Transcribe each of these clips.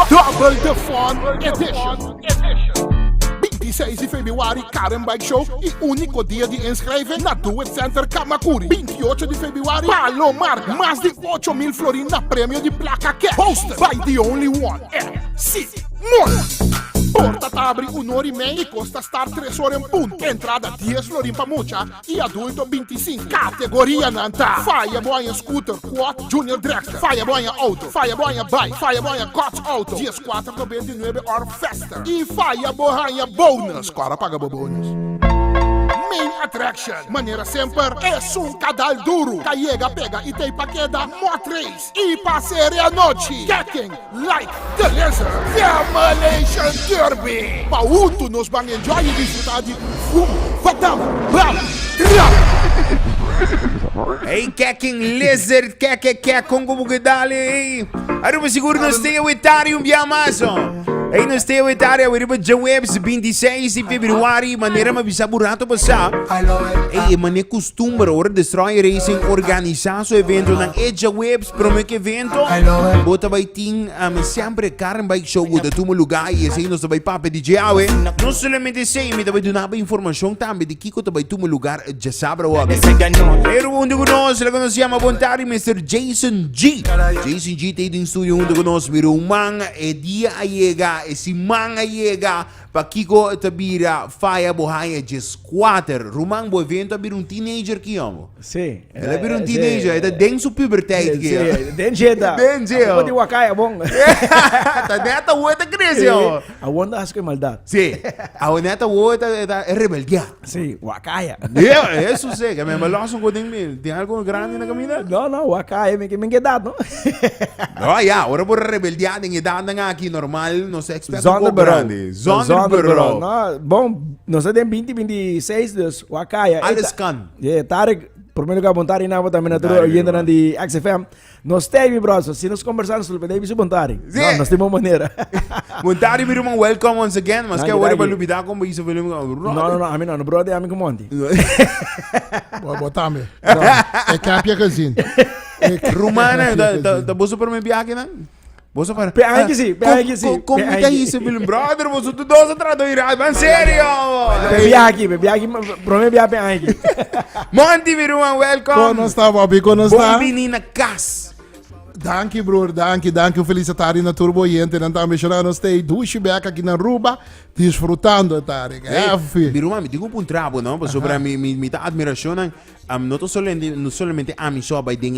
Double the Fun Edition. 26 de fevereiro, Karen Bike Show e único dia de inscrever na Do It Center Kamakuri. 28 de fevereiro, Palomar. Mais de 8.000 florins na prêmio de placa que hosted by the only one, Simon. Porta abre 1h30 e custa estar 3 horas em ponto. Entrada 10 florim para mucha e adulto 25. Categoria Nanta. Faia Boia Scooter, Quad, Junior Dragster. Faia Boia Auto, Faia Boia Bike, Faia Boia Got Auto. Dias 4,99 hora festa. E Faia Boia Bonus. Quara paga bônus. Main attraction, maneira sempre, é cadal duro. Caiega, pega e tem paqueda, mó 3. E passeia a noite. Getting like the lizard. Demolition Derby. Pauto nos vão enjoy e desfrutar de fumo, fatal, bala, Hey, Keking Lizard, Keke, Kongo Bugedali. Aruba seguro no stay with Tarium Biamaso. Hey, no stay with Tarium, we riba Jawebs 26 de fevereiro, maneira mabisaburato basa. Hey, mane costume ora Destroy Racing organizar seu evento na Jawebs promo que evento. Bota vai ting sempre Karen Bike Show da tumo lugar e assim nós vai papo de Jawe. Não somente sei, me vai dar informação também de Kiko vai tumo lugar já sabe o Pero mundo conosco, lá nós chama vontade Mr. Jason G. Jason G tem em studio mundo conosco, miro um manga e dia a chega, esse manga chega para Kiko tabira faia bohaia de squatter. Rumang bo evento abir teenager que amo. Sim. Ele abir teenager, é da denso pubertade que. Sim, denjeda. Denjeda. Pode wakaya bom. Tá neta outra crise, ó. A onda acho que é maldade. Sim. A neta outra é rebeldia. Sim, wakaya. Isso sei, que me maloso com tem algo grande na caminhada. Não, wakaya me que dá, não? Não, já, agora por rebeldia tem idade aqui normal, não se expecta Zona grande. Zona não, bom, nós temos 20, 26 dos wakaya. Alles kan. É, Tarek, primeiro que vontade na também na tua agenda de XFM. Nós temos, bro, se nós conversarmos sobre isso, vontade. Nós temos uma maneira. Vontade, meu irmão, welcome once again, mas que agora para lubidar como isso, não, a mim não, bro, é amigo Monte. Botar-me. É que é a piacazinha. Rumana, da bolsa para me viagem, não? Você para. Pega que sim. Como é isso, meu brother? Você tu dois atrás do irado, mas sério? Bebi aqui, promete beber aqui. Monte, meu irmão, welcome. Como está, Bobby? Como está? Bom menina, cas. Danke, broer, danke. O felicitari na Turboyente. Dan também chorando, stay doucheback aqui na Ruba, desfrutando, Tarek. Meu irmão, me digo um trabo, não? Sobre minha admiração, não somente a mim só vai ter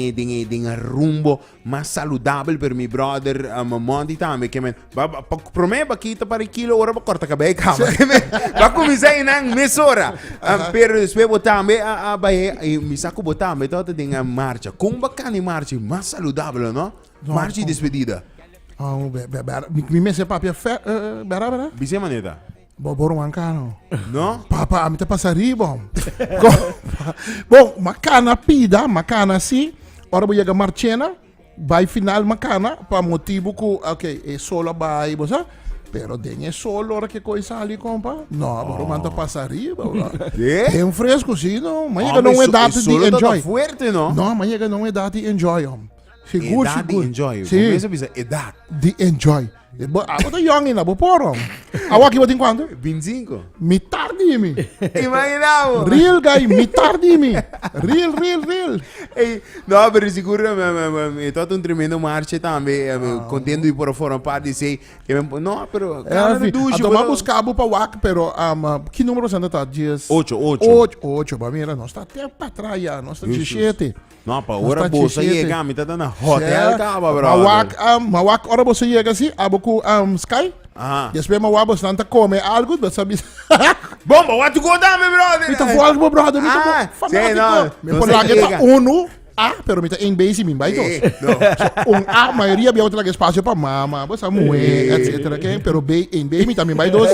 rumbo mais saudável para meu brother, Monte também, que promete aqui para aquilo, ora para cortar cabelo, para começar na mesura. Pero depois também me saco botar, me toda tem a marcha, como bacana marcha, mais saudável, não? Marcha de despedida. Me se papia bera. Bise maneta. Boboro mancano. No? Papa, me te passari bom. Bom, macana pida, macana sim. Ora boiega marchena, vai final macana, para motivo que, ok, é solo vai, você? Pero tem solo ora que coisa ali, compa. Não, boro manda passari, é um fresco sim, não. Mas não é data de enjoy. Fuerte, não? Não, mas não é data de enjoy, seguro. Edad de enjoy. Sim. Começa a dizer edad. De enjoy. Ako to young na porong. Awak iba din quando? 25. Mi tardi mi. Imagina. Real guy, mi tardi mi. Real. Hey, no, pero seguro me todo un tremendo marcha também, contendo ir por fora parte sei que não, pero cara de ducho. Tomamos cabo para wak, pero que número santa tá? Dias 8, ba mira, nós tá até para trás já, nós tá 17. Não, para hora bolsa chega, me tá dando hotel caba, bro. Mawak ora bolsa chega assim, aboku Sky. Después me voy a comer algo, mas sabe? Bomba, what to go down, meu brother? Me tá falando, meu brother, me tá falando. Me põe lá que uno A, pero me tá em base me vai dois. A maioria be outra espaço para mama, você moe, etc. Que pero B em B me também vai dois,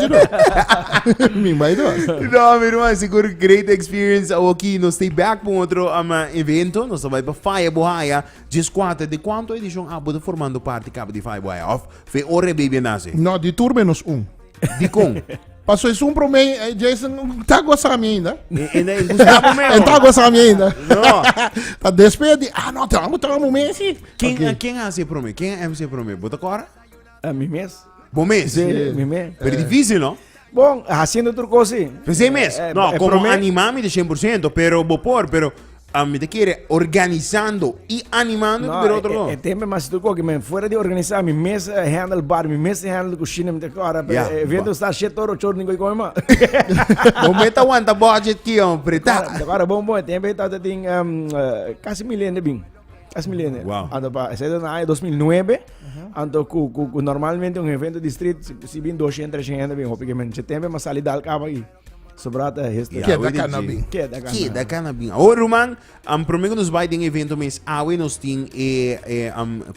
me vai dois. Não, meu irmão, seguro great experience aqui no Stay Back para outro evento, nós vai para Faia Bohaia, dias 4 de quanto edição abo formando parte cabo de Faia Bohaia off, foi ore baby nasce. Não, de tour menos De com. Passou isso para mim, Jason, tá gostando ainda. Tá gostando ainda. Não. Tá despedido. Não, estamos mesmo. Quem é MC para mim? Quem é MC para mim? Bota agora? Mi mes. Bom mês? Sí, mi mes. Pero difícil, ¿no? Bom, haciendo otro cosa, sí. Pues 6 meses. No, como promedio- animarme de 100%, pero me te quiere organizando y animando No, de outro lado. tempo mas tu que me fuera de organizar mi mes handle bar, mi mes handle cozinha, me agora Yeah, vendo ba. está shit todo choro ninguém come mais. Momento aguanta budget aqui, homem. Tá. Agora bom, tempo tá tem quase milhão de bem. Quase milhão. Wow. Ando para esse ano é 2009. Ando normalmente um evento de street se bem 200 300 bem, obviamente tempo mas ali dá acaba aqui. Sobrata este. Yeah, Que é we da did cannabis. see. Que é da Que da cannabis. O Roman, prometo nos vai de evento mês awe nos tem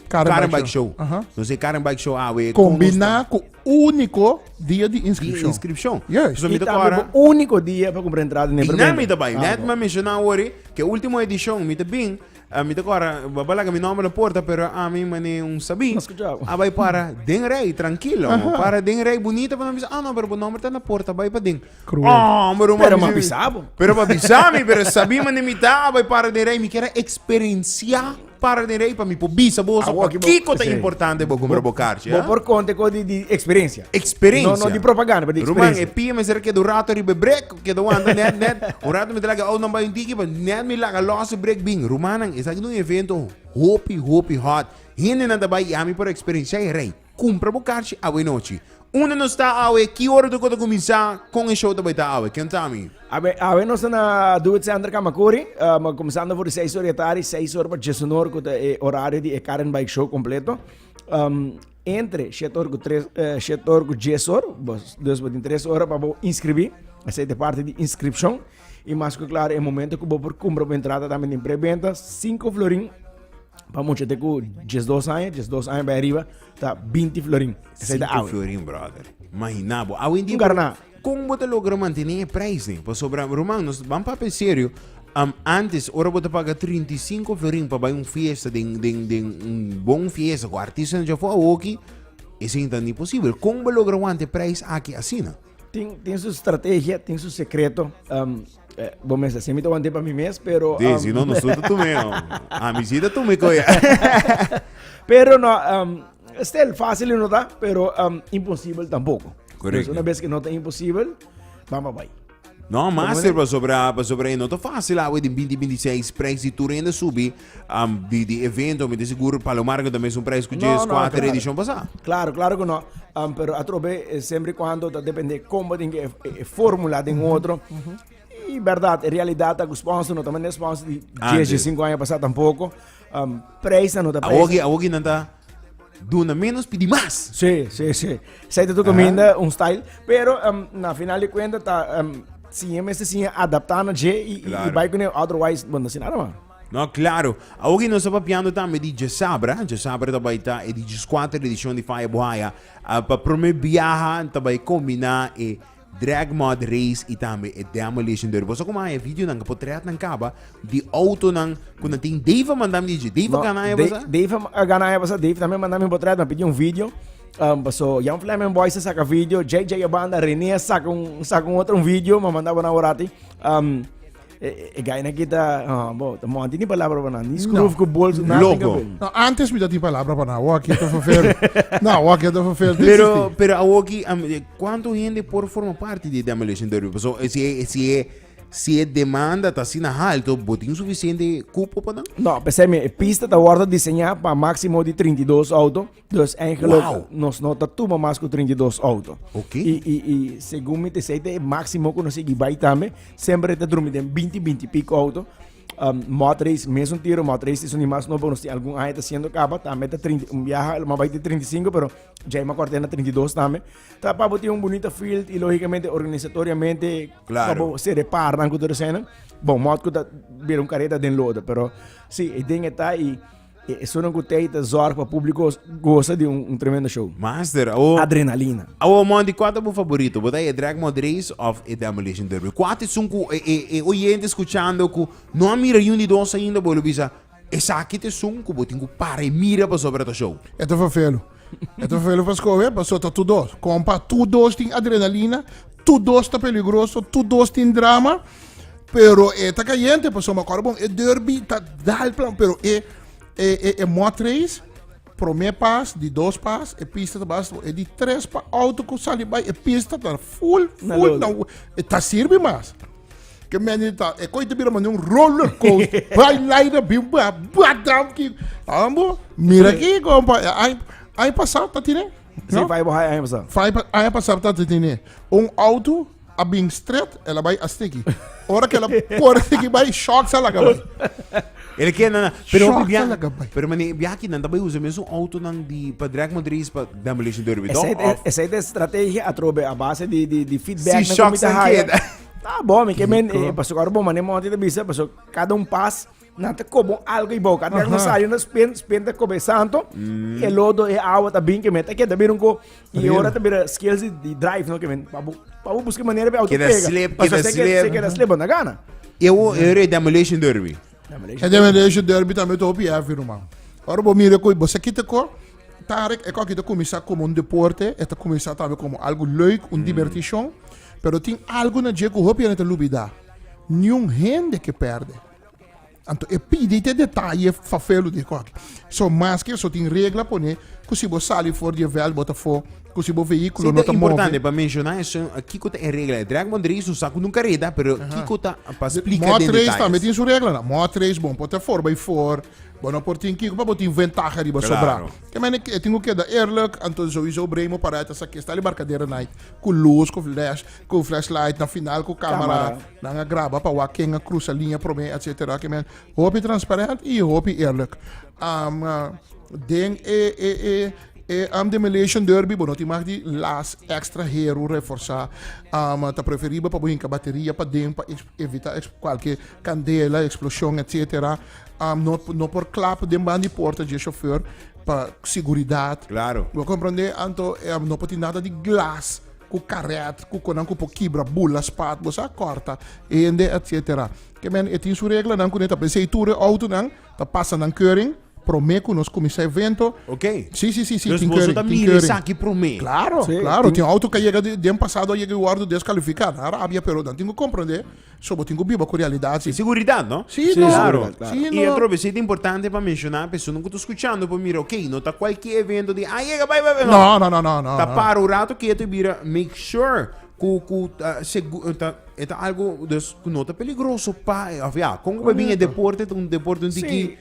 Karen Bike Show. Não sei Karen Bike Show awe. Combinar com o único dia de De inscrição. inscrição. Yes. So, me E te também agora. o único dia para comprar entrada nem Dinami também, net mas mencionar hoje que a última edição me te bem, me te agora, babalaga mi nome na porta, pero a mim mane sabi. Não escutava. Vai para denrei, tranquilo. Para denrei bonita para não dizer, não, pero o nome está na porta, vai para den. Cruel. Pero mapisabo. Pero mapisami, pero sabi man imita, vai para denrei, me quer experienciar para denrei para me pobisa bolsa. Aqui, Kiko tá sim. importante para comprar bocarche. Vou por conta de experiência. Experiência. Não de propaganda, mas de Roman, experiência. e pia me será que do rato ribe break, que do anda net. O rato me talaga, não vai indiki, mas net me laga loss break bing. Roman, isa aqui num evento hopi hot. Hinde na dabei, ami por experiência e rei. Compra bocarche a noite. Una não está awe, que hora do quando começar com o show da baita awe? Quem tá mi? A ver, nós na Do It Center Kamakuri, começando por 6 horas da tarde, 6 horas para 10 horas, que é horário de Karen Bike Show completo. Entre 7 horas com 10 horas, depois de 3 horas para inscrever, essa é a parte de inscrição. E mais que claro, é o momento que vou por comprar a entrada também em pré-venda, 5 florim. Para muitos ter com 12 anos para arriba, tá 20 florim. Essa é a Cinco awe. florim, brother. Imaginabo. Awe hindi Encarnar. Como você logra manter o preço, né? Para sobrar, Roman, nós vamos para sério. Antes, ora você paga 35 florim para uma festa, bom festa, com artista já foi aqui, isso ainda não é possível. Como você logra manter o preço aqui assim, né? Tem sua estratégia, tem seu secreto. Bom, mas assim, me estou mandando para mim mesmo, pero... Desi, não sou tu mesmo. A misida tu me coia. Pero no, still fácil não tá, pero impossível tampoco. Correcto. Então, uma vez que não é impossível, vamos vai. Não, master, para sobrar aí, não tá fácil, lá, de 2026, preço e tudo ainda subir, de evento, me de seguro, Palomar, que também é um preço que Não, já 4 claro. edição passada. Claro que não. Pero a trobe sempre quando depende como tem que fórmula de outro. E verdade, realidade, o sponsor não também é sponsor de 10, 5 anos passado tampouco. Preço não tá preço. A Ogi não tá duna menos, pedi mais. Sim. Sai de tu comida, style. Pero na final de contas, tá sim, mas sim adaptando e vai com otherwise, bom, não sei nada mais. Não, claro. A Ogi não estava piando também de Jessabra também tá, e de 4 edição de Fire Boia, para promover viajar, também combinar e drag mod race e também e demolition derby. Só como é vídeo nang potret nang kaba de auto nang quando tem Dave mandam de Dave ganhar basa. Dave ganhar basa. Dave também mandam me portrait, me pediu vídeo. So Young Flamin' Boys saca vídeo, JJ a banda René saca outro vídeo, me mandava na orati. Gaya na kita, bom, tamo anti ni palavra pa na, ni screw com bolso, nada. Logo. Não, antes me dá tipo palavra para não, aqui estou fazendo. Não, aqui estou fazendo. Pero a Ogi, quanto gente por forma parte de demolition derby? So, se demanda tá assim na alto, botem suficiente cupo para não? Não, pensei, a pista está ordem desenhada para máximo de 32 autos. Então, Wow. nós não tá tudo mais com 32 autos. Ok. E segundo me sei, o máximo que nós vai também, sempre está dormindo 20 pico autos. Motriz, mesmo tiro, motriz, isso não mais novo, nós temos algum aí sendo capa, também tá 30, viaja, mas vai ter 35, pero já é uma quartena 32 também. Tá para botar bonito field e logicamente organizatoriamente, Claro. para se repara na cultura cena. Bom, modo que tá vir careta de loda, pero sim, e tem tá e isso não gostei da zorra para o público gosta de tremendo show. Master, Adrenalina. o mandi qual é o favorito? Botai drag mod race of a demolition derby. Qual é o oyente escuchando que não mira de dois ainda, bolo bisa. Essa aqui te sunco, botem que para e mira para sobre o show. Estou fazendo. Estou fazendo para escolher, passou tá tudo. Compa, tudo tem adrenalina, tudo está perigoso, tudo tem drama. Pero tá caliente, passou uma coisa bom. É derby, tá dal plan, pero é mod race Prome pas, di 2 pas, e pista tá basta, e di 3 pas, auto com salibai, e pista tá full, não, e tá sirve mais. Que men tá, e coita bira mano roller coaster, vai lá e bimba, badam que, ambo, mira aqui, compa, aí passar tá tirando. Sim, vai borrar aí, moça. Aí passar tá tirando. Auto, a bem straight, ela vai a sticky. Hora que ela corre que vai choque ela acaba. Ele quer não, pero Choque biya, talaga ba? pero mani biya kin nanda ba usa mesmo auto nang di pa drag mo diri pa demolition derby do. Essa é a estratégia a trobe a base de feedback Se choque sem queda. Tá bom, que men passou agora bom, mas nem monte de bisa, passou cada passo nata como algo e boca, até não sai na spin da começando, e lodo e água também que meta que também não e agora também skills de drive não que men, para buscar maneira para auto Queda pega. slip, Passou queda se queda slip na gana. Eu demolition derby. E demolition derby também tô opia viu mano. Ora bom mira coi, você aqui ko Tarek, é que aqui começar como um deporte, é começar também como algo leuk, divertição, pero tem algo na dia que o hobby é lubida. Nenhum gente que perde. Então, e pede te detalhe fafelo de qualquer. So mais que só tem regra para né, que se você sai fora de vel, bota fora, que se você veículo não Sim, tá é importante move. para mencionar isso, aqui que é regra, drag mo diri susa ko nung kareda, pero aqui que tá para explicar Mó de 3 também detalhes. tem sua regra, não. Mó 3 bom, pode fora by 4. Bom, não pode ter que para botar ventaja de Claro. sobrar. Que mas eu tenho que dar eerlijk, então sowieso bremo para essa questão de barcadeira night, com luz, com flashlight na final, com câmera, na grava para o quem a cruza linha para mim, etc. Que mas hope transparente e hope eerlijk. Den demolition derby, bom, não mag die last extra hero reforçar, tá preferível para botar bateria para dentro, para evitar qualquer candela, explosão, etc. Não por clap de banda de porta de chauffeur para segurança. Claro. Vou compreender, então não pode ter nada de glass, com carrete, com quebra, bula, spat, você corta, etc. Que men, tem sua regra, não, quando está prefeitura, auto, não, tá passa na keuring, prometo, nós começamos evento. Ok. Sim, Dus tem você keuring, tá tem mira keuring. aqui pro mim. Claro, Sim, claro. Tem auto que chega de ano passado, chega o guardo descalificado. Na Arábia, pero não tenho que compreender. Só tenho que viver com a realidade. Seguridade, não? Sim, Sim, não. claro. Sim, E não. outra vez, é importante para mencionar a pessoa que está escutando, para mirar, ok, não está qualquer evento de, vai. Não, não, não, não, não. Tá não. para o rato que tu vira, make sure que tá algo que não tá peligroso para, como vai vir deporte, um Sim. tiki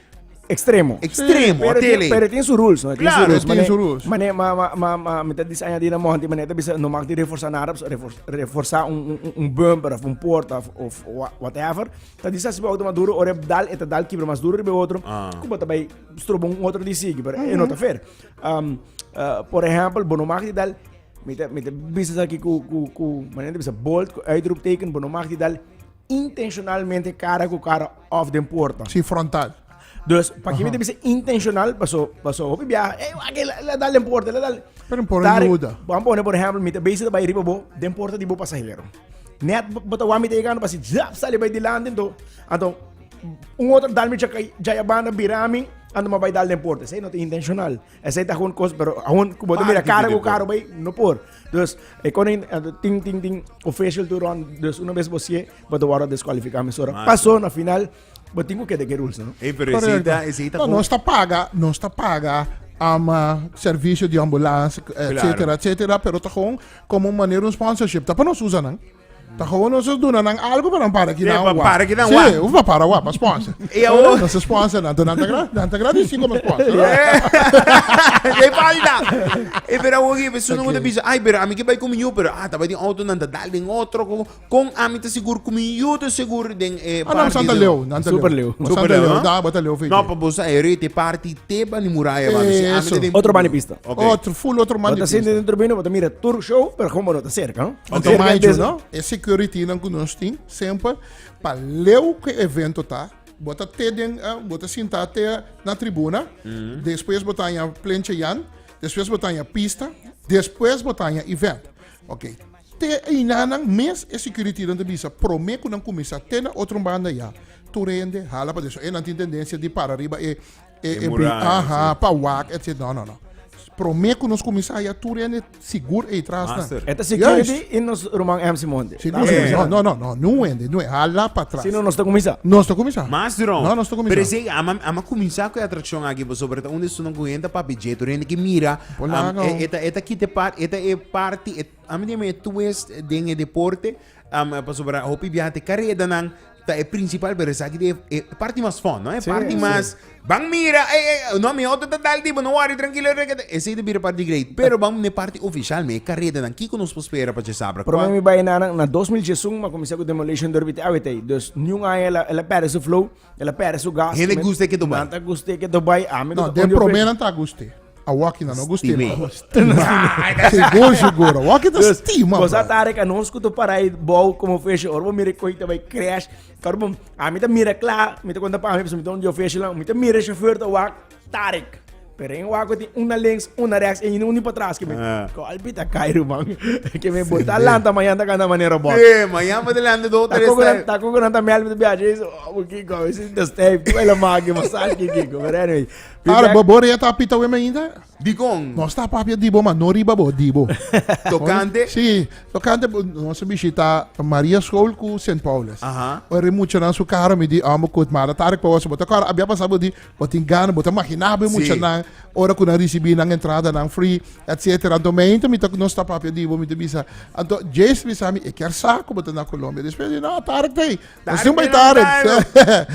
Extremo. extremo, Pero até ali. tem seus rules, não? Claro, tem seus rules. Mas metade disso ainda na monte, mas bisa não mag de reforçar nada, reforçar bumper, porta, ou whatever. Tá disso se auto maduro, ora dal eta dal quebra mais duro, outro. Como também estrobo outro de sig, pero é não tá fair. Por exemplo, bono mag de dal met business aqui com maneira bisa bolt, uitroep teken, bono mag de dal intencionalmente cara off de porta. Sim, frontal. Dus para que me deve intencional, passou o viaje, ela dá porta, ela dá. Pero por ajuda. Vamos poner, por exemplo, me base da bairro bo, de porta de bo passageiro. Net bota o amigo chegando para se zap sali vai de land então outro dá me já banda birami, ando ma vai dar de porta, sei não tem intencional. Essa tá com coisa, pero aún como mira cara o carro vai no por. Dus quando ting official to run, dus uma vez você bota o hora desqualificar me sora. Passou na final. Mas tenho que ter rules, não? pero esse Não está paga serviço de ambulância, etc. Pero tá como maneira sponsorship. Tá para nós usar, não? Tá gewoon nós usar não algo para que não. para que não. Sim, uva para o sponsor. E eu nosso sponsor, não tá grande como sponsor. Ei, falta! E pero okay, pessoa não bisa, ai, pero amigo vai comigo, pero tá vai de auto nanda dal de outro com amita seguro comigo, te seguro den Não, Santa Leo. Super Leo. Santa Leo, dá, bota Leo. Não, para você, te parte teba ni muraya, Outro bani pista. Outro man de Bota assim dentro bem, bota mira tour show, pero como não tá cerca, não? Então, mais não? É security não que nós tem sempre para ler o que evento tá. Bota sentar até na tribuna, depois botar em plancha yan, depois botar em pista, depois botar em evento. Ok. Te inanang mes é security não bisa. Prometo não começar até na outra banda ya. Tu rende, hala para isso. É não tem tendência de para arriba para whack, etc. Não. Prometo nos comissário tudo é seguro e traz. Master. Esta security e nos rumang MC Monde. Não é. Lá para trás. Se não, nós estamos começando. Nós estamos começando. Mas, Dron, Não, nós estamos pero começando. sei, ama começar com a atração aqui, sobre onde isso não conhece para budget, onde que mira, Pola, não. eta aqui te parte, eta é parte, a mim é twist de deporte, para sobre a hopi viate carreira nang, é principal, pero essa aqui é parte mais fun, não é? Sim, Parte sim. mais, bang mira, não me auto total tipo, não worry, tranquilo, essa é de parte great, pero bang ne parte oficial, me carreira nang, que nos espera para te saber. Para mim, vai na 2016, mas comecei com Demolition Derby te awetei. Dus, nenhum aí ela perde o flow, ela perde o gas. Ele gusta que tu vai. Nanta gusta que tu vai. Não, de problema não tá gostei. A walk não gostei. Stime. Seguro. Walk da estima. Você tá aí conosco, tu para aí, bom, como fecha, orbo mira coita vai crash. Carbo, a mim tá mira claro, me tá conta para mim, me tá onde eu fecho lá, me tá mira chauffeur da walk, Tarek. Pero em walk tem uma links, uma rex e um para trás que me. Colpita cairo, mano. Que me botar lá amanhã da cada maneira boa. Amanhã me delante do outro Tá com grande mel de viagem, o Kiko, esse é o step, tu é a máquina, massagem Kiko, mas anyway. Cara, babore ya tá pita we ainda. Digong, Nós tá papia dibo, mas não riba bo dibo. tocante. Sim, tocante nossa bichita Maria School com St. Paulus. Aham. Ore muito na sua cara me di amo kut mara tarik pa você botar cara abia passado di botin gana botar maquinabe muito Sim. na ora que na recebi na entrada na free etc. Então me tá nós tá papia dibo me bisa. Então Jace bisa me quer saco botar na Colômbia. Depois não tarik tem. Nós não vai tarik.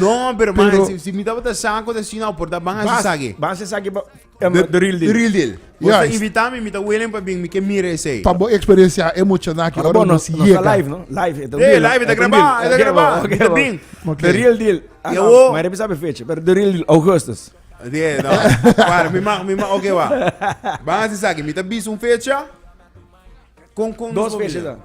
Não, pero Pero- man, se me dava da saco da sinal por da banga se sabe. Basta sa akin, the real deal. Real deal. Yes. Você invitar me tá William para vir me que mira esse. Pa boa experiência emocional que Para bom, nós tá live, não? Live. Live, tá gravado, tá gravado. Tá bem. The real deal. Eu- Mas ele sabe fecha, pero the real deal, Augustus. Não. Para, me ok, va. Banga se sabe, me tá bis fecha. Com Duas fechas, não?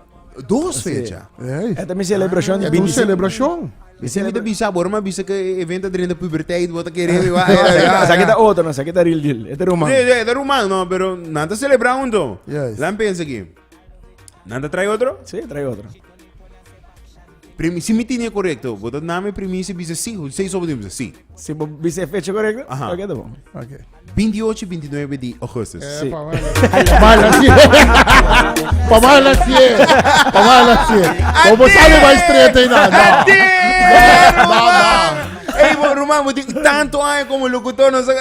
Duas fecha. É. É também celebração de É uma 25. celebração. Você me tá bis agora, mas bis que evento durante a puberdade, bota querer. Essa aqui tá outra, não? Essa aqui tá real deal. É romano. É romano, não, pero nada celebrando. Yes. Lá pensa aqui. Nada trai outro? Sim, trai outra. Se me tinha correto, botar nome premissa bisa sim, sei sobre isso sim. Se você fecha correto, Aham. ok, tá bom. Ok. 28 e 29 de agosto. Sim. Pamala sim. Como sabe mais treta aí nada. Ei, Romano, vou ter tanto ano como locutor, não sei.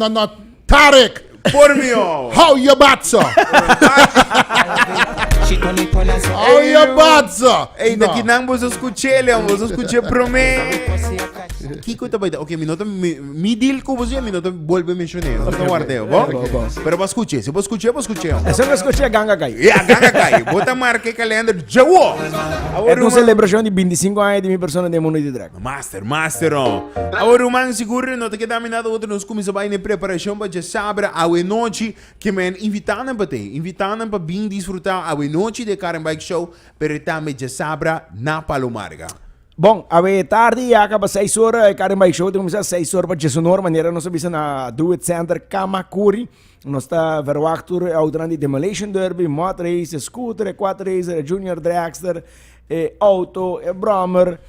No. Tarek, Por mim, ó. how you batsa? How you batsa? Ei, daqui não vou escutar ele, vou escutar promessa. Que coisa vai dar? Ok, me deal com você, me nota volve a mencionar. Não guardei, bom? Pero vou escutar, se vou escutar, vou escutar. Essa não escuta a ganga cai. E a ganga cai, bota marca calendário, já É uma celebração de 25 anos de minha persona de Mono de Drag. Master, ó. Agora, o man seguro, não te queda nada outro, nós começamos a ir em preparação para já saber a noite que me invitaram para vir desfrutar a noite de Karen Bike Show, pero também já saber na Palomarga. Bom, a tarde já acaba 6 horas, Karen Bike Show, temos 6 horas para Jesonor, maneira nós sabemos na Do It Center Kamakuri. Nós está verwachtur outrandi Demolition Derby, Mod Race, Scooter, Quad Racer, Junior Dragster, Auto, Brommer,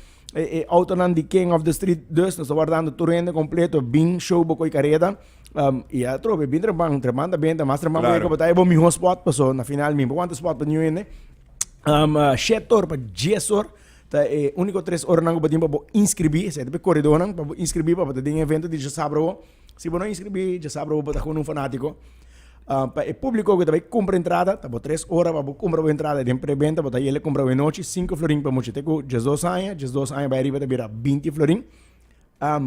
Auto nandi King of the Street, dus nós guardando turno completo, bem show bocoi careta. E a tropa, bem tremanda bem, mas tremanda bem, como tá, bom, meu spot, passou na final, meu quanto spot para New Ene. 7 horas para 10 horas. Tá, único 3 horas não para inscrever, se é corredor não para inscrever para ter evento de já sabe se você não inscrever já sabe para com um fanático para o público que também compra entrada tá 3 horas para comprar a entrada de pré-venda para ele comprar a noite 5 florin para muito teco 12 anos vai arriba de 20 florin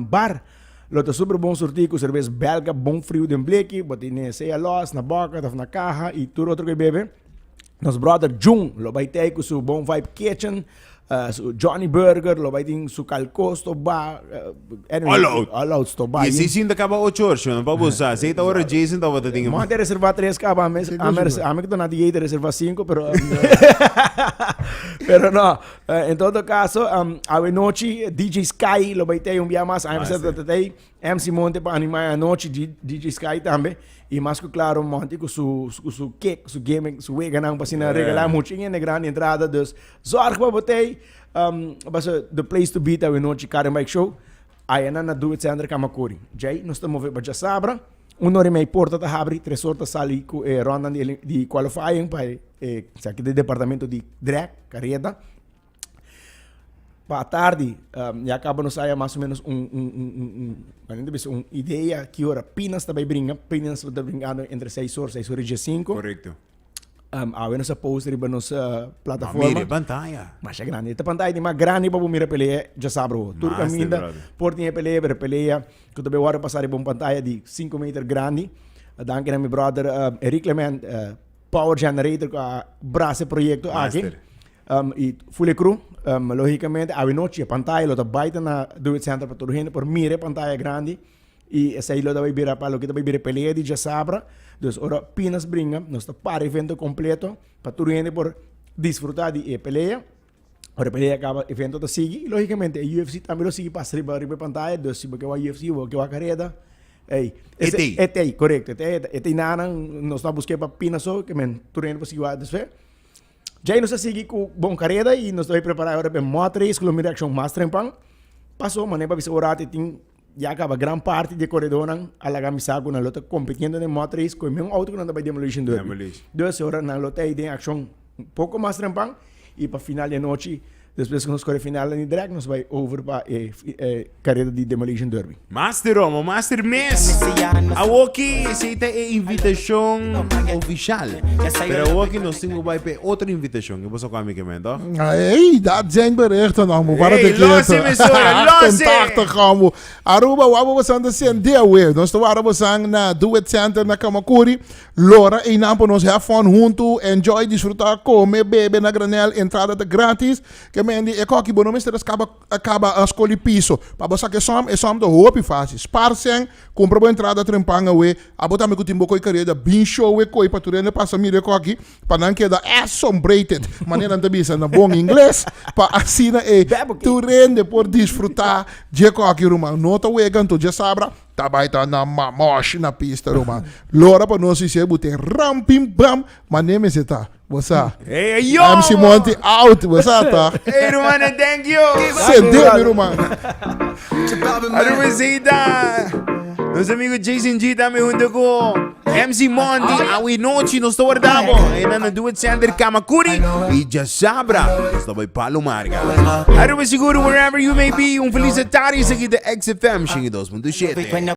bar Lota super bom sortir com cerveja belga bom frio de bleque botinha seja loss na boca na caja e tudo outro que bebe nos brother Jung lo vai ter com seu bom vibe kitchen su Johnny Burger, lo vai ter su calcosto ba all out sto ba. E se sim acaba 8 horas, não para você, 7 horas Jason estava te Mas de reservar 3 caba a mes, a me que dona de reservar 5, pero no, en todo caso, a noite DJ Sky lo vai ter dia mais, a MC Monte para animar a noite DJ Sky também. E mais que claro, monte com su cake, su gaming, su wega não para regalar muito em grande entrada, dus zorg para botei, the place to be tá o noite Karen Bike Show, aí na Do It Center Kamakuri. Jay, nós estamos vendo para sabra, 1 hora e meia porta tá abre, 3 horas sali ronda de qualifying para aqui do departamento de drag, carreta. Para a tarde, já acaba nos sair mais ou menos uma ideia que hora Pinas também brinca, Pinas está brincando entre 6 horas e 5. Correcto. Há nossa poster e nossa plataforma. Mire, pantalla. Mas é grande. Esta pantalla é mais grande para mirar peleia, já sabe, bro. Tudo caminha, portinha peleia, que também agora passar em uma pantalla de 5 metros grande. Danke a meu brother Eric Clement, Power Generator, com a braço projeto aqui. E Fully Crew, logicamente, a noite a pantalla, lo baita na Do It Center para todo mundo, por mira pantalla grande. E essa aí lo da virar para lo que também vira peleia de já sabe. Dus ora Pinas brinca, nós está para evento completo, para todo mundo por desfrutar de peleia. Ora peleia acaba evento da sigue, e logicamente a UFC também lo sigue para riba pantalla, dus se porque o UFC ou que o carreta. Ei, esse aí, correto. Esse nada, nós estamos buscando para Pinas só, que men todo mundo conseguiu a desfer. Já nós sigue com bom carreta e nós estamos preparados agora para moto 3 km action mais trempang. Passou, mané para ver o horário tem já acaba grande parte de corredor a la gamisago na luta competindo de motriz com o mesmo auto que não vai demolition derby. 2 horas na luta aí tem ação pouco mais trampang e para final de noite depois que nós corre final de drag nós vai over para carreira de demolition derby. Master Romo, Master Mes. Aqui aceita a invitação oficial. Pero aqui nós temos outra invitação que você come que mendo. Hey, dat zijn berichten nog, maar waar Hey, het losse, emissora, losse! contacten gaan we. Aruba, waar we zijn de zijn deel weer. Dus waar we zijn na Do It Center na Kamakuri. Lora, e nampo nos have fun junto, enjoy, disfrutar, come, bebe na granel, entrada de grátis. Que mendi, e aqui, bom, mas acaba a escolher piso. Para você que som de hoop fácil. Sparsem, compra boa entrada trempanga we. Abota me kutimbo koi carreira, bin show we koi para turene passa mire aqui. Para não quedar assombrated. Maneira de bisa na bom inglês. Para assina e turene por desfrutar. Je aqui rumang nota we ganto já sabra. Tabaita na mamosh na pista rumang. Lora para nós se buten rampim bam. Maneme se tá. Você? Hey, yo! MC Monty out. Você tá? Hey, Romana, thank you! Sente, rumang. Arumazita! Nosso amigo Jason G também junto com MC Monty. Awi noite nós estamos guardando. E na Do It Center Kamakuri. E já sabra. Nós estamos Palo Marga. Aruma seguro wherever you may be. Feliz tarde aqui da XFM. Xingue 2.7.